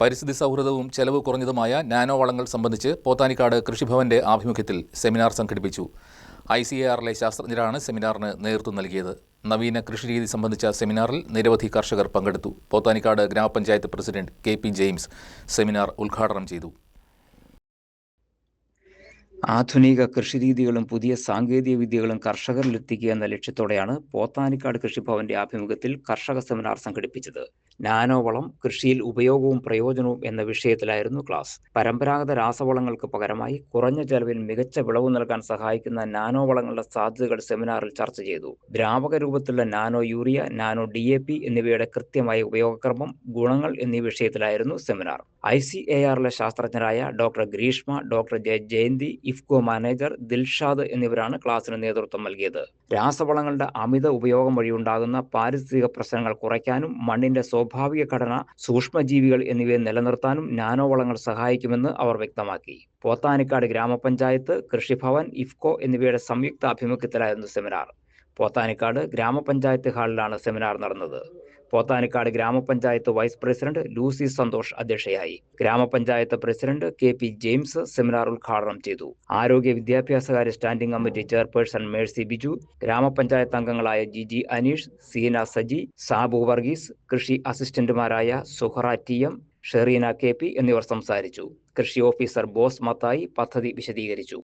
പരിസ്ഥിതി സൗഹൃദവും ചെലവ് കുറഞ്ഞതുമായ നാനോ വളങ്ങൾ സംബന്ധിച്ച് പോത്താനിക്കാട് കൃഷിഭവന്റെ ആഭിമുഖ്യത്തിൽ സെമിനാർ സംഘടിപ്പിച്ചു. ICAR-ലെ ശാസ്ത്രജ്ഞരാണ് സെമിനാറിന് നേതൃത്വം നൽകിയത്. നവീന കൃഷിരീതി സംബന്ധിച്ച സെമിനാറിൽ നിരവധി കർഷകർ പങ്കെടുത്തു. പോത്താനിക്കാട് ഗ്രാമപഞ്ചായത്ത് പ്രസിഡന്റ് KP ജെയിംസ് സെമിനാർ ഉദ്ഘാടനം ചെയ്തു. ആധുനിക കൃഷിരീതികളും പുതിയ സാങ്കേതിക വിദ്യകളും കർഷകരിലെത്തിക്കുക എന്ന ലക്ഷ്യത്തോടെയാണ് പോത്താനിക്കാട് കൃഷിഭവന്റെ ആഭിമുഖ്യത്തിൽ കർഷക സെമിനാർ സംഘടിപ്പിച്ചത്. നാനോ വളം കൃഷിയിൽ ഉപയോഗവും പ്രയോജനവും എന്ന വിഷയത്തിലായിരുന്നു ക്ലാസ്. പരമ്പരാഗത രാസവളങ്ങൾക്ക് പകരമായി കുറഞ്ഞ ചെലവിൽ മികച്ച വിളവ് നൽകാൻ സഹായിക്കുന്ന നാനോ വളങ്ങളുടെ സാധ്യതകൾ സെമിനാറിൽ ചർച്ച ചെയ്തു. ദ്രാവക രൂപത്തിലുള്ള നാനോ യൂറിയ, നാനോ DAP എന്നിവയുടെ കൃത്യമായ ഉപയോഗക്രമം, ഗുണങ്ങൾ എന്നീ വിഷയത്തിലായിരുന്നു സെമിനാർ. ICAR-ലെ ശാസ്ത്രജ്ഞരായ doctor Greeshma, doctor Jayanthi, IFFCO manager Dilshad എന്നിവരാണ് ക്ലാസിന് നേതൃത്വം നൽകിയത്. രാസവളങ്ങളുടെ അമിത ഉപയോഗം വഴിയുണ്ടാകുന്ന പാരിസ്ഥിതിക പ്രശ്നങ്ങൾ കുറയ്ക്കാനും മണ്ണിന്റെ സ്വാഭാവിക ഘടന, സൂക്ഷ്മജീവികൾ എന്നിവയെ നിലനിർത്താനും നാനോ വളങ്ങൾ സഹായിക്കുമെന്ന് അവർ വ്യക്തമാക്കി. പോത്താനിക്കാട് ഗ്രാമപഞ്ചായത്ത്, കൃഷിഭവൻ, IFFCO എന്നിവയുടെ സംയുക്ത ആഭിമുഖ്യത്തിലായിരുന്നു സെമിനാർ. പോത്താനിക്കാട് ഗ്രാമപഞ്ചായത്ത് ഹാളിലാണ് സെമിനാർ നടന്നത്. പോത്താനിക്കാട് ഗ്രാമപഞ്ചായത്ത് വൈസ് പ്രസിഡന്റ് ലൂസി സന്തോഷ് അധ്യക്ഷയായി. ഗ്രാമപഞ്ചായത്ത് പ്രസിഡന്റ് KP ജെയിംസ് സെമിനാർ ഉദ്ഘാടനം ചെയ്തു. ആരോഗ്യ വിദ്യാഭ്യാസകാര്യ standing committee chairperson Mercy Biju, ഗ്രാമപഞ്ചായത്ത് അംഗങ്ങളായ GG അനീഷ്, സീന സജി, സാബു വർഗീസ്, കൃഷി അസിസ്റ്റന്റുമാരായ സുഹറ TM, ഷെറീന KP എന്നിവർ സംസാരിച്ചു. കൃഷി ഓഫീസർ ബോസ് മത്തായി പദ്ധതി വിശദീകരിച്ചു.